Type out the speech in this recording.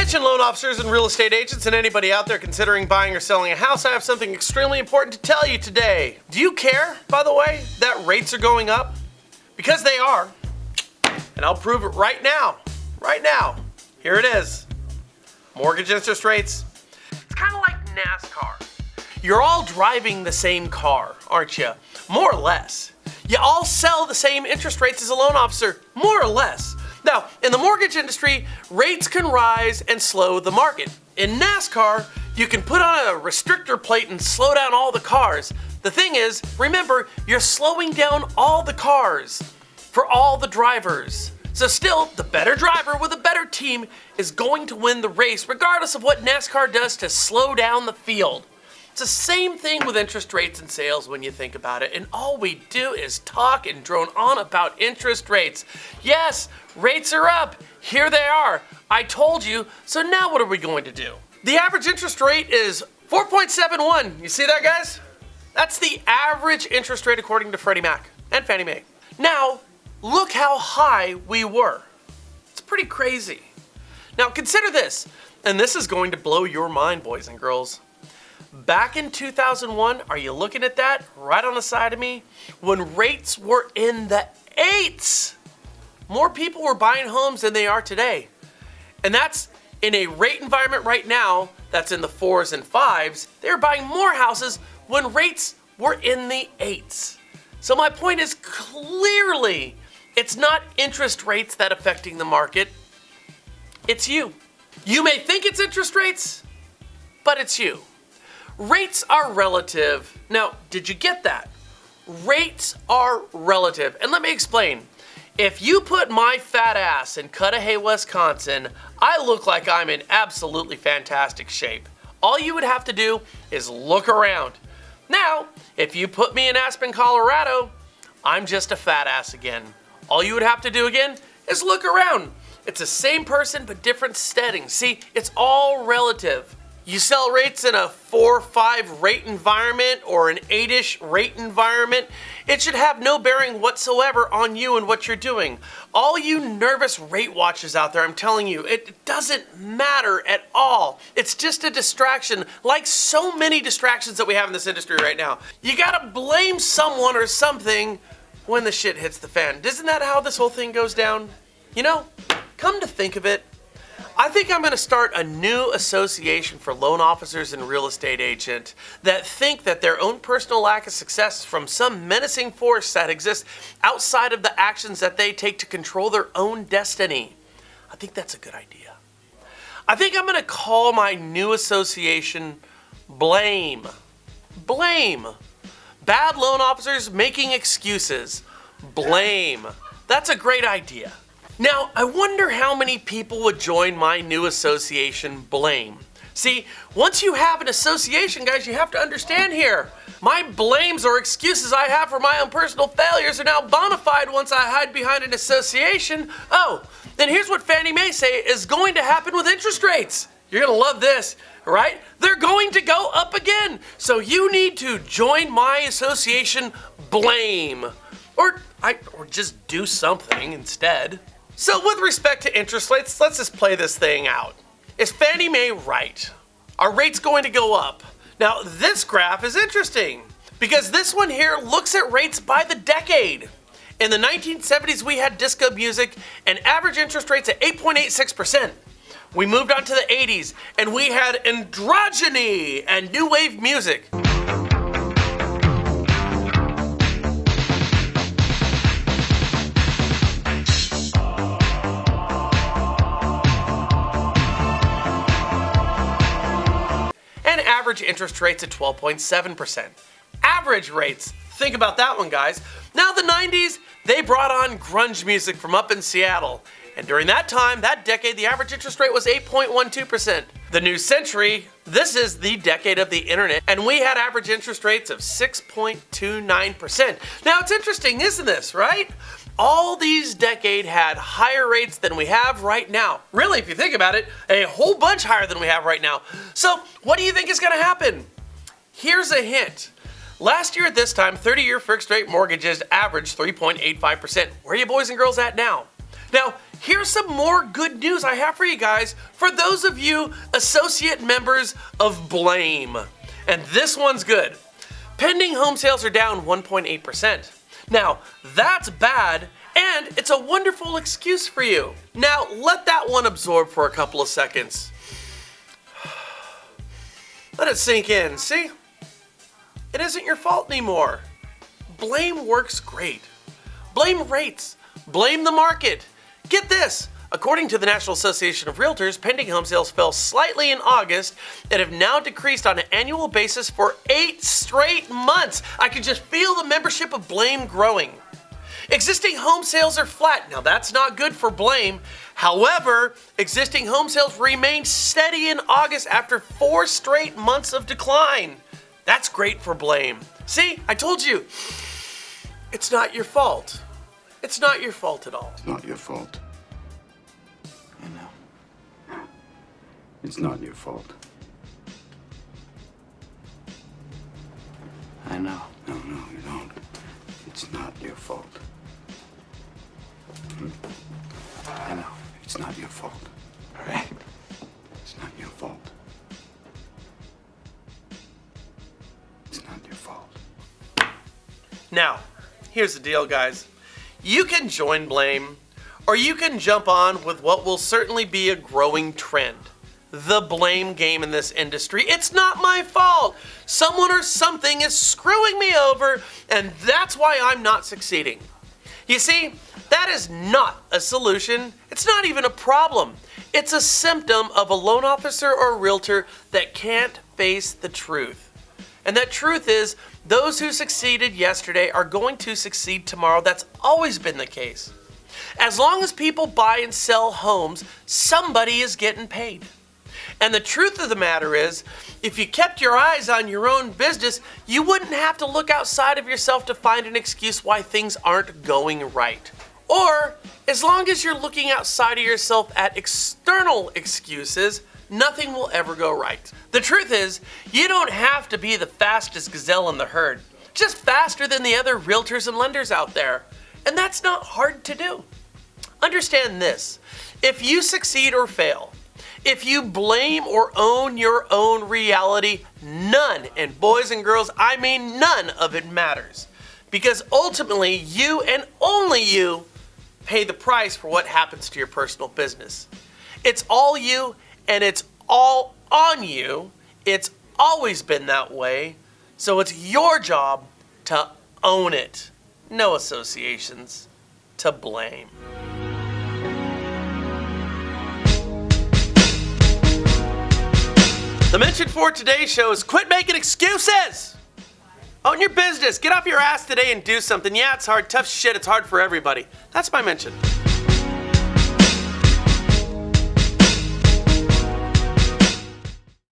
Attention loan officers and real estate agents and anybody out there considering buying or selling a house, I have something extremely important to tell you today. Do you care, by the way, that rates are going up? Because they are. And I'll prove it right now. Right now. Here it is. Mortgage interest rates. It's kind of like NASCAR. You're all driving the same car, aren't you? More or less. You all sell the same interest rates as a loan officer, more or less. Now, in the mortgage industry, rates can rise and slow the market. In NASCAR, you can put on a restrictor plate and slow down all the cars. The thing is, remember, you're slowing down all the cars for all the drivers. So still, the better driver with a better team is going to win the race, regardless of what NASCAR does to slow down the field. It's the same thing with interest rates and sales when you think about it, and all we do is talk and drone on about interest rates. Yes, rates are up. Here they are. I told you, so now what are we going to do? The average interest rate is 4.71. You see that, guys? That's the average interest rate according to Freddie Mac and Fannie Mae. Now, look how high we were. It's pretty crazy. Now, consider this, and this is going to blow your mind, boys and girls. Back in 2001, are you looking at that right on the side of me? When rates were in the 8s, more people were buying homes than they are today. And that's in a rate environment right now that's in the 4s and 5s. They're buying more houses when rates were in the 8s. So my point is clearly, it's not interest rates that are affecting the market. It's you. You may think it's interest rates, but it's you. Rates are relative. Now, did you get that? Rates are relative. And let me explain. If you put my fat ass in Cudahy, Wisconsin, I look like I'm in absolutely fantastic shape. All you would have to do is look around. Now, if you put me in Aspen, Colorado, I'm just a fat ass again. All you would have to do again is look around. It's the same person, but different settings. See, it's all relative. You sell rates in a 4 or 5 rate environment or an 8-ish rate environment, it should have no bearing whatsoever on you and what you're doing. All you nervous rate watchers out there, I'm telling you, it doesn't matter at all. It's just a distraction, like so many distractions that we have in this industry right now. You gotta blame someone or something when the shit hits the fan. Isn't that how this whole thing goes down? You know, come to think of it, I think I'm going to start a new association for loan officers and real estate agents that think that their own personal lack of success is from some menacing force that exists outside of the actions that they take to control their own destiny. I think that's a good idea. I think I'm going to call my new association BLME. Blame. Bad loan officers making excuses. Blame. That's a great idea. Now, I wonder how many people would join my new association, BLME. See, once you have an association, guys, you have to understand here. My blames or excuses I have for my own personal failures are now bona fide once I hide behind an association. Oh, then here's what Fannie Mae say is going to happen with interest rates. You're gonna love this, right? They're going to go up again. So you need to join my association, BLME. Or just do something instead. So with respect to interest rates, let's just play this thing out. Is Fannie Mae right? Are rates going to go up? Now this graph is interesting because this one here looks at rates by the decade. In the 1970s we had disco music and average interest rates at 8.86%. We moved on to the 80s and we had androgyny and new wave music. And average interest rates at 12.7%. Average rates, think about that one, guys. Now the 90s, they brought on grunge music from up in Seattle. And during that time, that decade, the average interest rate was 8.12%. The new century, this is the decade of the internet, and we had average interest rates of 6.29%. Now it's interesting, isn't this, right? All these decades had higher rates than we have right now. Really, if you think about it, a whole bunch higher than we have right now. So what do you think is gonna happen? Here's a hint. Last year at this time, 30-year fixed rate mortgages averaged 3.85%. Where are you boys and girls at now? Now, here's some more good news I have for you guys for those of you associate members of BLME. And this one's good. Pending home sales are down 1.8%. Now, that's bad, and it's a wonderful excuse for you. Now, let that one absorb for a couple of seconds. Let it sink in, see? It isn't your fault anymore. BLME works great. BLME rates. Blame the market. Get this. According to the National Association of Realtors, pending home sales fell slightly in August and have now decreased on an annual basis for 8 straight months. I can just feel the membership of BLME growing. Existing home sales are flat. Now that's not good for BLME. However, existing home sales remained steady in August after 4 straight months of decline. That's great for BLME. See, I told you, it's not your fault. It's not your fault at all. It's not your fault. I know. It's not your fault. I know. No, you don't. It's not your fault. I know. It's not your fault. All right? It's not your fault. It's not your fault. Now, here's the deal, guys. You can join BLME, or you can jump on with what will certainly be a growing trend. The blame game in this industry. It's not my fault. Someone or something is screwing me over, and that's why I'm not succeeding. You see, that is not a solution. It's not even a problem. It's a symptom of a loan officer or realtor that can't face the truth. And that truth is, those who succeeded yesterday are going to succeed tomorrow. That's always been the case. As long as people buy and sell homes, somebody is getting paid. And the truth of the matter is, if you kept your eyes on your own business, you wouldn't have to look outside of yourself to find an excuse why things aren't going right. Or, as long as you're looking outside of yourself at external excuses, nothing will ever go right. The truth is, you don't have to be the fastest gazelle in the herd, just faster than the other realtors and lenders out there. And that's not hard to do. Understand this, if you succeed or fail, if you blame or own your own reality, none, and boys and girls, I mean none of it matters. Because ultimately, you and only you pay the price for what happens to your personal business. It's all you, and it's all on you. It's always been that way. So it's your job to own it. No associations to blame. The mention for today's show is quit making excuses. Own your business. Get off your ass today and do something. Yeah, it's hard. Tough shit. It's hard for everybody. That's my mention.